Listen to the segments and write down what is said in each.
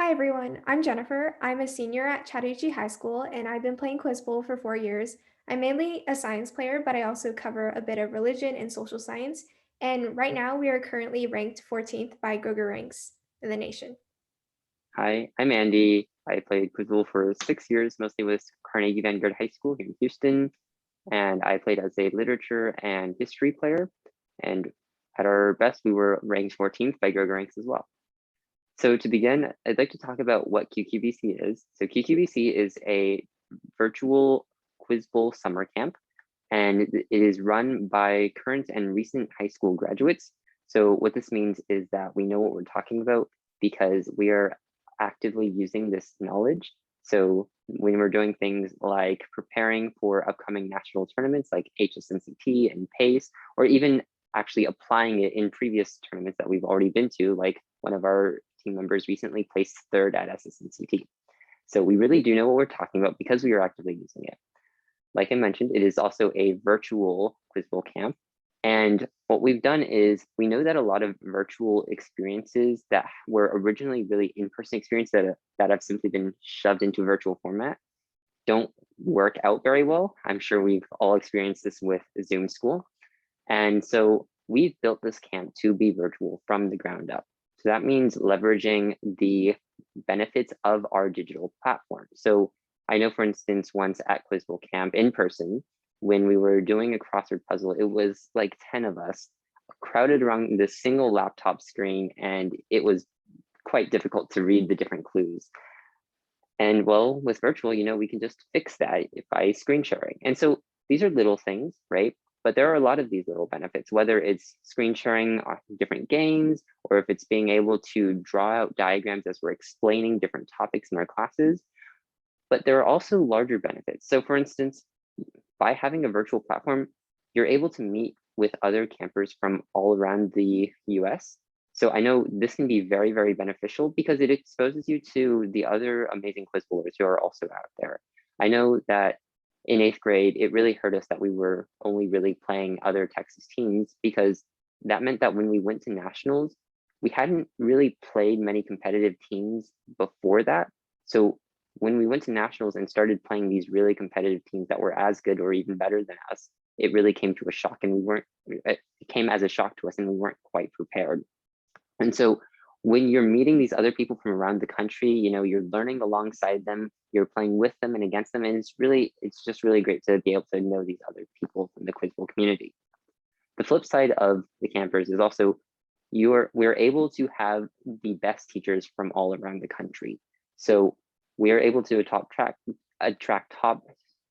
Hi everyone, I'm Jennifer. I'm a senior at Chattahoochee High School and I've been playing Quiz Bowl for 4 years. I'm mainly a science player, but I also cover a bit of religion and social science. And right now we are currently ranked 14th by Google Ranks in the nation. Hi, I'm Andy. I played Quizzle for 6 years, mostly with Carnegie Vanguard High School here in Houston. And I played as a literature and history player. And at our best, we were ranked 14th by Geiger Ranks as well. So to begin, I'd like to talk about what QQBC is. So QQBC is a virtual Quiz Bowl summer camp, and it is run by current and recent high school graduates. So what this means is that we know what we're talking about because we are actively using this knowledge. So when we're doing things like preparing for upcoming national tournaments like HSNCT and PACE, or even actually applying it in previous tournaments that we've already been to, like one of our team members recently placed third at SSNCT. So we really do know what we're talking about because we are actively using it. Like I mentioned, it is also a virtual Quiz Bowl camp. And what we've done is we know that a lot of virtual experiences that were originally really in-person experiences that have simply been shoved into virtual format don't work out very well. I'm sure we've all experienced this with Zoom school. And so we've built this camp to be virtual from the ground up. So that means leveraging the benefits of our digital platform. So I know, for instance, once at Quiz Bowl Camp in person, when we were doing a crossword puzzle, it was like 10 of us crowded around this single laptop screen, and it was quite difficult to read the different clues. And well, with virtual, we can just fix that by screen sharing. And so these are little things, right? But there are a lot of these little benefits, whether it's screen sharing on different games, or if it's being able to draw out diagrams as we're explaining different topics in our classes. But there are also larger benefits. So for instance, by having a virtual platform, you're able to meet with other campers from all around the US. So I know this can be very, very beneficial because it exposes you to the other amazing quiz bowlers who are also out there. I know that in 8th grade, it really hurt us that we were only really playing other Texas teams because that meant that when we went to nationals, we hadn't really played many competitive teams before that. So when we went to nationals and started playing these really competitive teams that were as good or even better than us, it really came to a shock, and it came as a shock to us, and we weren't quite prepared. And so when you're meeting these other people from around the country, you're learning alongside them, you're playing with them and against them, and it's just really great to be able to know these other people from the Quiz Bowl community. The flip side of the campers is also we're able to have the best teachers from all around the country. So we are able to attract top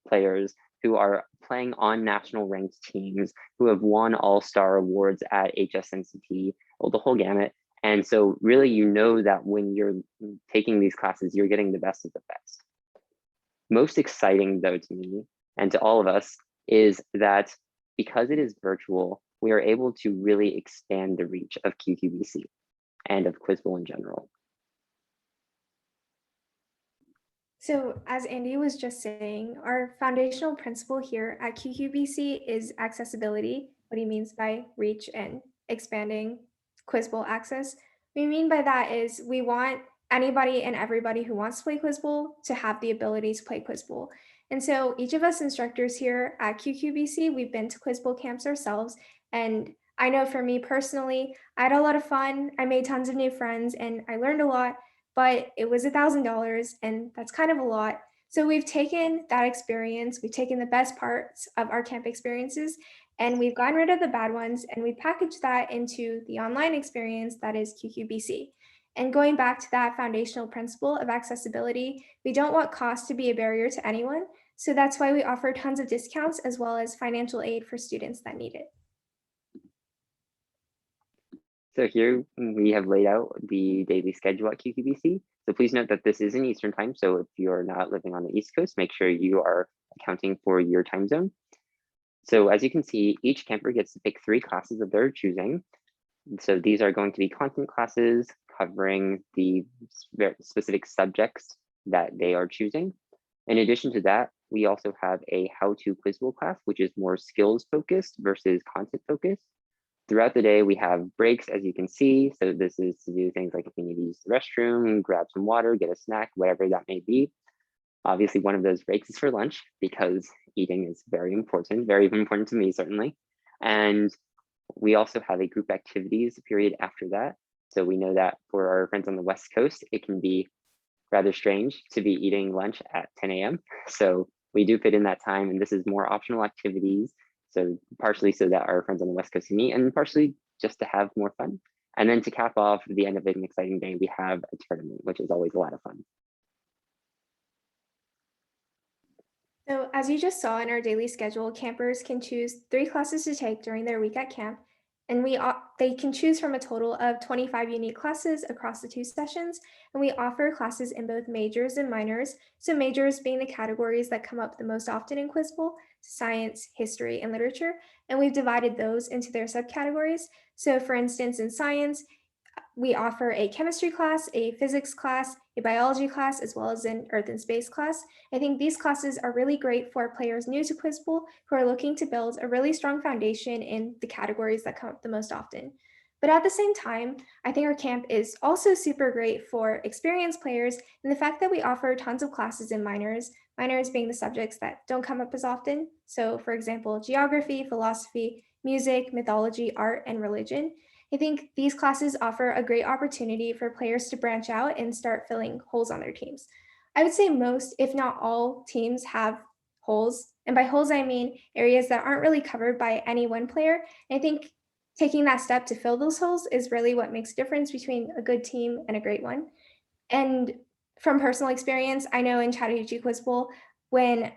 players who are playing on national ranked teams, who have won all-star awards at HSNCT, the whole gamut. And so really, that when you're taking these classes, you're getting the best of the best. Most exciting, though, to me and to all of us is that because it is virtual, we are able to really expand the reach of QQBC and of Quiz Bowl in general. So, as Andy was just saying, our foundational principle here at QQBC is accessibility. What he means by reach and expanding Quiz Bowl access. What we mean by that is we want anybody and everybody who wants to play Quiz Bowl to have the ability to play Quiz Bowl. And so each of us instructors here at QQBC, we've been to Quiz Bowl camps ourselves. And I know for me personally, I had a lot of fun. I made tons of new friends and I learned a lot, but it was $1,000 and that's kind of a lot. So we've taken that experience, we've taken the best parts of our camp experiences, and we've gotten rid of the bad ones and we packaged that into the online experience that is QQBC. And going back to that foundational principle of accessibility, we don't want cost to be a barrier to anyone. So that's why we offer tons of discounts as well as financial aid for students that need it. So here we have laid out the daily schedule at QQBC. So please note that this is in Eastern time. So if you're not living on the East Coast, make sure you are accounting for your time zone. So as you can see, each camper gets to pick 3 classes of their choosing. So these are going to be content classes covering the specific subjects that they are choosing. In addition to that, we also have a how-to Quiz Bowl class, which is more skills focused versus content focused. throughout the day, we have breaks, as you can see. So this is to do things like if you need to use the restroom, grab some water, get a snack, whatever that may be. Obviously, one of those breaks is for lunch because eating is very important to me, certainly. And we also have a group activities period after that. So we know that for our friends on the West Coast, it can be rather strange to be eating lunch at 10 a.m. So we do fit in that time, and this is more optional activities. So partially so that our friends on the West Coast can eat, and partially just to have more fun. And then to cap off the end of an exciting day, we have a tournament, which is always a lot of fun. So, as you just saw in our daily schedule, campers can choose 3 classes to take during their week at camp, and they can choose from a total of 25 unique classes across the 2 sessions. And we offer classes in both majors and minors. So, majors being the categories that come up the most often in Quiz Bowl: science, history, and literature. And we've divided those into their subcategories. So, for instance, in science, we offer a chemistry class, a physics class, a biology class, as well as an earth and space class. I think these classes are really great for players new to Quiz Bowl who are looking to build a really strong foundation in the categories that come up the most often. But at the same time, I think our camp is also super great for experienced players, and the fact that we offer tons of classes in minors being the subjects that don't come up as often. So, for example, geography, philosophy, music, mythology, art, and religion. I think these classes offer a great opportunity for players to branch out and start filling holes on their teams. I would say most, if not all, teams have holes. And by holes, I mean areas that aren't really covered by any one player. And I think taking that step to fill those holes is really what makes a difference between a good team and a great one. And from personal experience, I know in Chattahoochee Quiz Bowl, when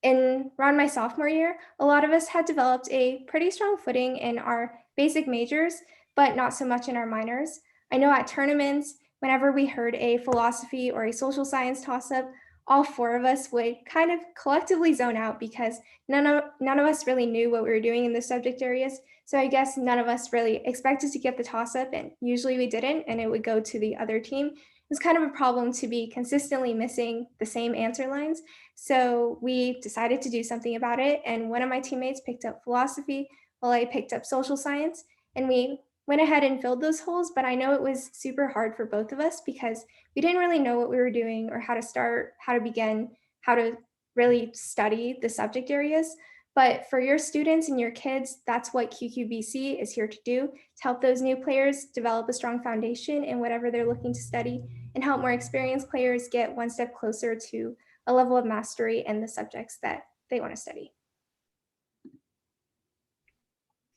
in around my sophomore year, a lot of us had developed a pretty strong footing in our basic majors, but not so much in our minors. I know at tournaments, whenever we heard a philosophy or a social science toss up, all 4 of us would kind of collectively zone out because none of us really knew what we were doing in the subject areas. So I guess none of us really expected to get the toss up, and usually we didn't, and it would go to the other team. It was kind of a problem to be consistently missing the same answer lines. So we decided to do something about it. And one of my teammates picked up philosophy while I picked up social science. And we went ahead and filled those holes. But I know it was super hard for both of us because we didn't really know what we were doing or how to start, how to begin, how to really study the subject areas. But for your students and your kids, that's what QQBC is here to do, to help those new players develop a strong foundation in whatever they're looking to study and help more experienced players get one step closer to a level of mastery in the subjects that they want to study.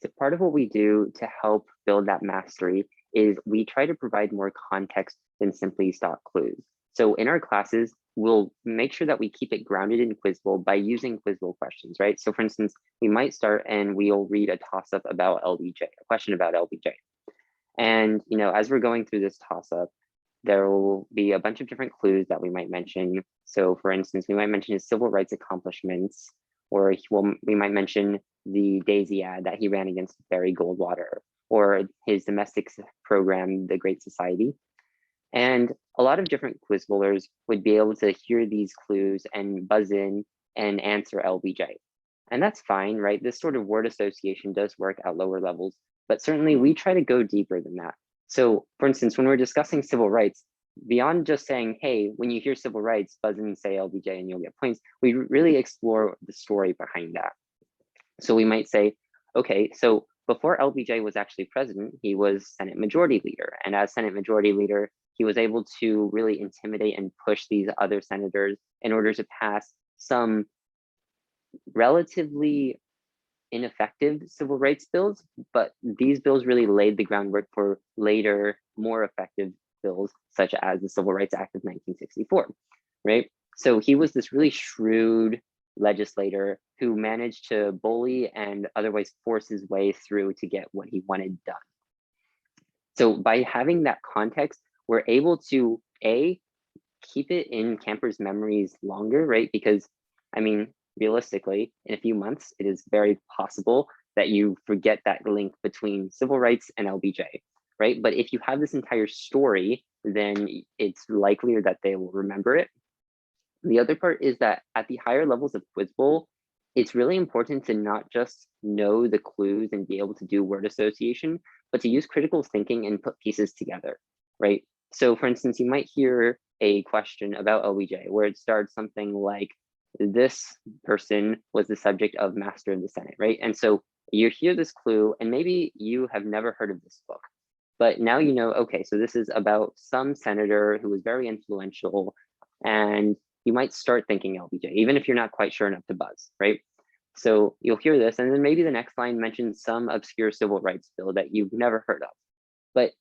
So part of what we do to help build that mastery is we try to provide more context than simply stock clues. So in our classes, we'll make sure that we keep it grounded in Quiz Bowl by using Quiz Bowl questions, right? So for instance, we might start and we'll read a toss-up about LBJ, a question about LBJ. And as we're going through this toss-up, there will be a bunch of different clues that we might mention. So for instance, we might mention his civil rights accomplishments, or we might mention the Daisy ad that he ran against Barry Goldwater, or his domestic program, The Great Society. And a lot of different quiz bowlers would be able to hear these clues and buzz in and answer LBJ. And that's fine, right? This sort of word association does work at lower levels, but certainly we try to go deeper than that. So for instance, when we're discussing civil rights, beyond just saying, hey, when you hear civil rights, buzz in and say LBJ and you'll get points, we really explore the story behind that. So we might say, okay, so before LBJ was actually president, he was Senate Majority Leader. And as Senate Majority Leader, he was able to really intimidate and push these other senators in order to pass some relatively ineffective civil rights bills, but these bills really laid the groundwork for later, more effective bills, such as the Civil Rights Act of 1964, right? So he was this really shrewd legislator who managed to bully and otherwise force his way through to get what he wanted done. So by having that context, we're able to keep it in campers' memories longer, right? Because I mean, realistically, in a few months, it is very possible that you forget that link between civil rights and LBJ, right? But if you have this entire story, then it's likelier that they will remember it. The other part is that at the higher levels of Quiz Bowl, it's really important to not just know the clues and be able to do word association, but to use critical thinking and put pieces together, right? So for instance, you might hear a question about LBJ where it starts something like, this person was the subject of Master of the Senate, right? And so you hear this clue and maybe you have never heard of this book, but now you know, okay, so this is about some senator who was very influential, and you might start thinking LBJ, even if you're not quite sure enough to buzz, right? So you'll hear this, and then maybe the next line mentions some obscure civil rights bill that you've never heard of. But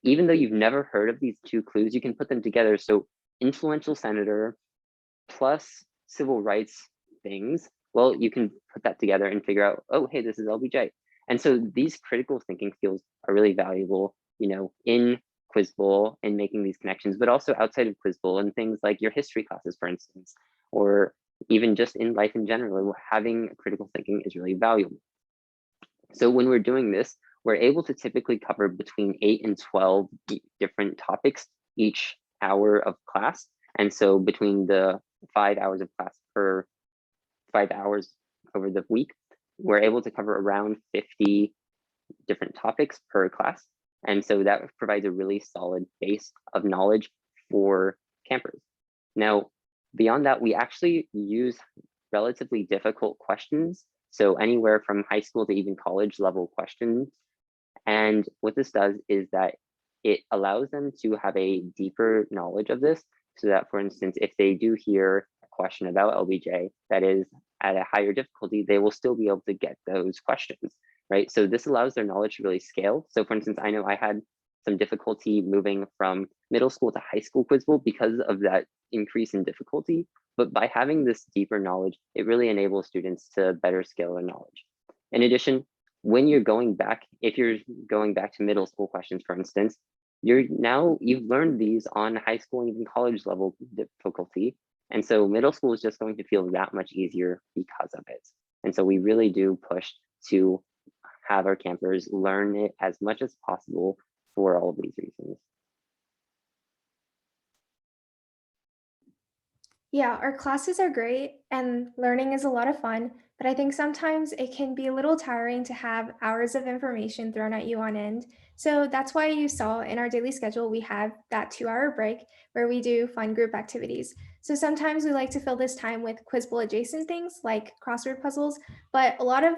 even though you've never heard of these two clues, you can put them together. So influential senator plus civil rights things, well, you can put that together and figure out, oh, hey, this is LBJ. And so these critical thinking skills are really valuable, in Quiz Bowl and making these connections, but also outside of Quiz Bowl and things like your history classes, for instance, or even just in life in general, having critical thinking is really valuable. So when we're doing this, we're able to typically cover between 8 and 12 different topics each hour of class. And so between the 5 hours of class per 5 hours over the week, we're able to cover around 50 different topics per class. And so that provides a really solid base of knowledge for campers. Now, beyond that, we actually use relatively difficult questions. So anywhere from high school to even college level questions. And what this does is that it allows them to have a deeper knowledge of this, so that, for instance, if they do hear a question about LBJ that is at a higher difficulty, they will still be able to get those questions, right? So this allows their knowledge to really scale. So for instance, I know I had some difficulty moving from middle school to high school Quiz Bowl because of that increase in difficulty. But by having this deeper knowledge, it really enables students to better scale their knowledge. In addition, when you're going back, if you're going back to middle school questions, for instance, you've learned these on high school and even college level difficulty. And so middle school is just going to feel that much easier because of it. And so we really do push to have our campers learn it as much as possible for all of these reasons. Yeah, our classes are great and learning is a lot of fun, but I think sometimes it can be a little tiring to have hours of information thrown at you on end. So that's why you saw in our daily schedule, we have that 2 hour break where we do fun group activities. So sometimes we like to fill this time with Quiz Bowl adjacent things like crossword puzzles, but a lot of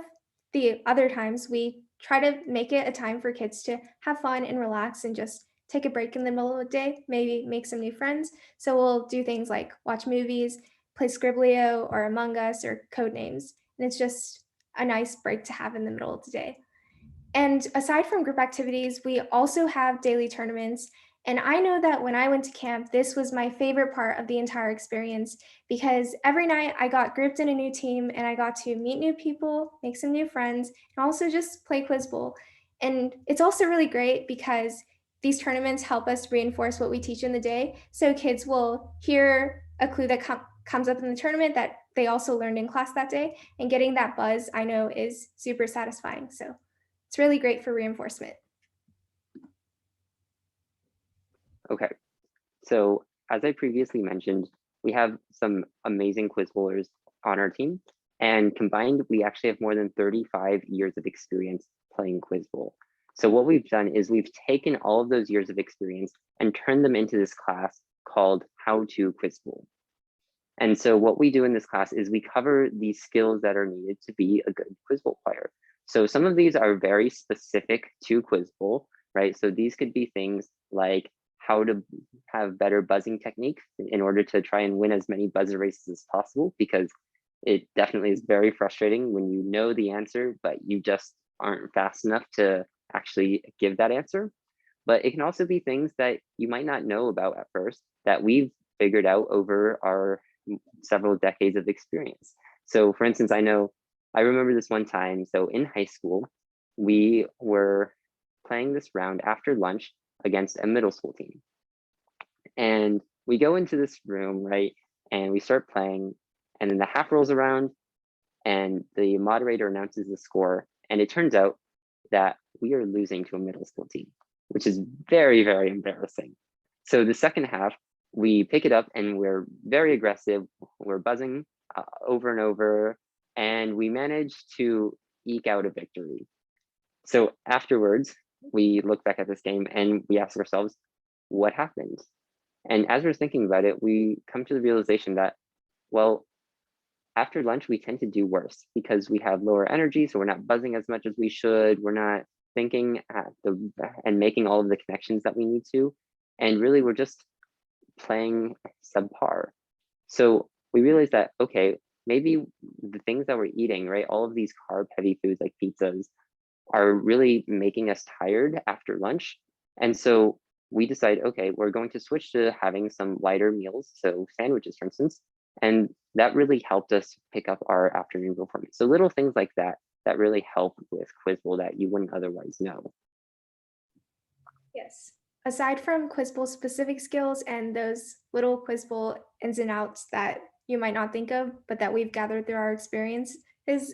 the other times we try to make it a time for kids to have fun and relax and just take a break in the middle of the day, maybe make some new friends. So we'll do things like watch movies, play Scribblio or Among Us or code names. And it's just a nice break to have in the middle of the day. And aside from group activities, we also have daily tournaments. And I know that when I went to camp, this was my favorite part of the entire experience because every night I got grouped in a new team and I got to meet new people, make some new friends, and also just play Quiz Bowl. And it's also really great because these tournaments help us reinforce what we teach in the day. So kids will hear a clue that comes up in the tournament that they also learned in class that day. And getting that buzz, I know, is super satisfying. So it's really great for reinforcement. Okay, so as I previously mentioned, we have some amazing quiz bowlers on our team, and combined, we actually have more than 35 years of experience playing Quiz Bowl. So what we've done is we've taken all of those years of experience and turned them into this class called How to Quiz Bowl. And so what we do in this class is we cover the skills that are needed to be a good Quiz Bowl player. So some of these are very specific to Quiz Bowl, right? So these could be things like how to have better buzzing technique in order to try and win as many buzzer races as possible, because it definitely is very frustrating when you know the answer, but you just aren't fast enough to actually give that answer. But it can also be things that you might not know about at first that we've figured out over our several decades of experience. So for instance, I remember this one time, so in high school, we were playing this round after lunch against a middle school team. And we go into this room, right? And we start playing, and then the half rolls around and the moderator announces the score. And it turns out that we are losing to a middle school team, which is very, very embarrassing. So the second half, we pick it up and we're very aggressive. We're buzzing over and over. and we managed to eke out a victory. So afterwards, we look back at this game and we ask ourselves, what happened? And as we're thinking about it, we come to the realization that, well, after lunch, we tend to do worse because we have lower energy. So we're not buzzing as much as we should. We're not thinking and making all of the connections that we need to. And really, we're just playing subpar. So we realized that, okay, maybe the things that we're eating, right? All of these carb heavy foods like pizzas are really making us tired after lunch. And so we decide, okay, we're going to switch to having some lighter meals, so sandwiches, for instance, and that really helped us pick up our afternoon performance. So little things like that that really help with Quizbowl that you wouldn't otherwise know. Yes. Aside from Quiz Bowl specific skills and those little Quiz Bowl ins and outs that you might not think of, but that we've gathered through our experience, is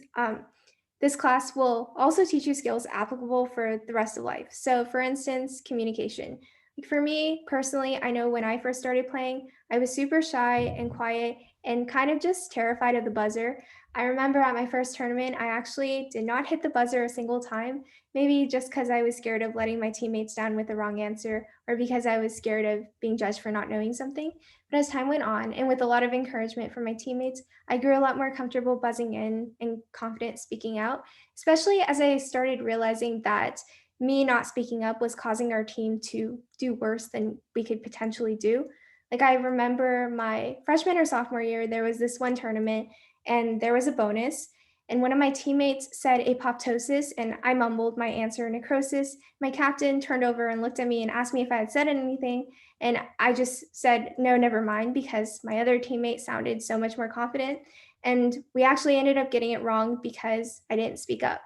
this class will also teach you skills applicable for the rest of life. So, for instance, communication. Like for me personally, I know when I first started playing, I was super shy and quiet and kind of just terrified of the buzzer. I remember at my first tournament, I actually did not hit the buzzer a single time. Maybe just because I was scared of letting my teammates down with the wrong answer, or because I was scared of being judged for not knowing something. But as time went on, and with a lot of encouragement from my teammates, I grew a lot more comfortable buzzing in and confident speaking out, especially as I started realizing that me not speaking up was causing our team to do worse than we could potentially do. Like I remember my freshman or sophomore year, there was this one tournament and there was a bonus, and one of my teammates said apoptosis, and I mumbled my answer necrosis. My captain turned over and looked at me and asked me if I had said anything. And I just said, no, never mind, because my other teammate sounded so much more confident. And we actually ended up getting it wrong because I didn't speak up.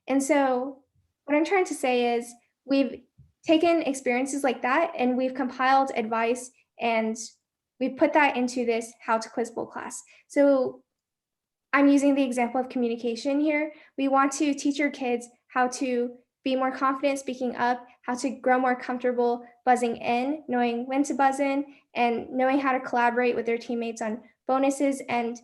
And so, what I'm trying to say is, we've taken experiences like that and we've compiled advice and we put that into this How to Quiz Bowl class. So, I'm using the example of communication here. We want to teach your kids how to be more confident speaking up, how to grow more comfortable buzzing in, knowing when to buzz in, and knowing how to collaborate with their teammates on bonuses. And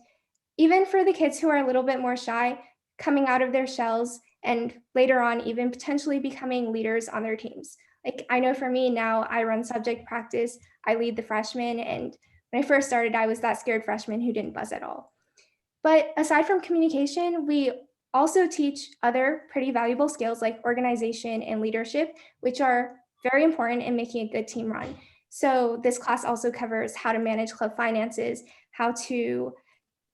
even for the kids who are a little bit more shy, coming out of their shells and later on, even potentially becoming leaders on their teams. Like I know for me now, I run subject practice, I lead the freshmen. And when I first started, I was that scared freshman who didn't buzz at all. But aside from communication, we also teach other pretty valuable skills like organization and leadership, which are very important in making a good team run. So this class also covers how to manage club finances, how to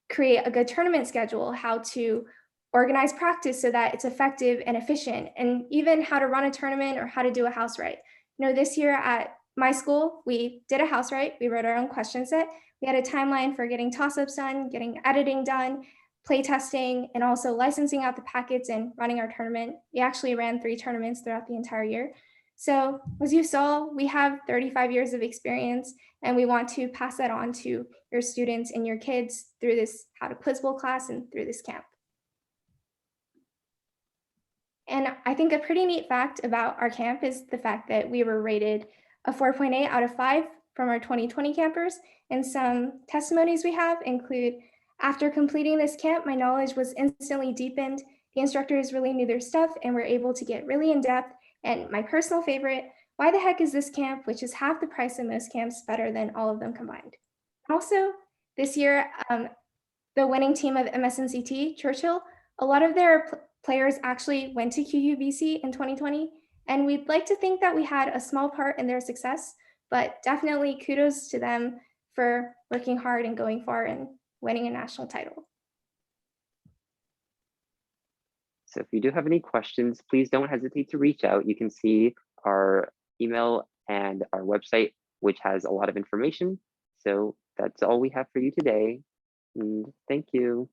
create a good tournament schedule, how to organize practice so that it's effective and efficient, and even how to run a tournament or how to do a house right. You know, this year at my school, we did a house right. We wrote our own question set. We had a timeline for getting toss-ups done, getting editing done, play testing, and also licensing out the packets and running our tournament. We actually ran 3 tournaments throughout the entire year. So as you saw, we have 35 years of experience, and we want to pass that on to your students and your kids through this How to Quiz Bowl class and through this camp. And I think a pretty neat fact about our camp is the fact that we were rated a 4.8 out of 5 from our 2020 campers. And some testimonies we have include, after completing this camp, my knowledge was instantly deepened. The instructors really knew their stuff and were able to get really in depth. And my personal favorite, why the heck is this camp, which is half the price of most camps, better than all of them combined? Also, this year, the winning team of MSNCT, Churchill, a lot of their players actually went to QQBC in 2020, and we'd like to think that we had a small part in their success, but definitely kudos to them for working hard and going far and winning a national title. So if you do have any questions, please don't hesitate to reach out. You can see our email and our website, which has a lot of information. So that's all we have for you today. And thank you.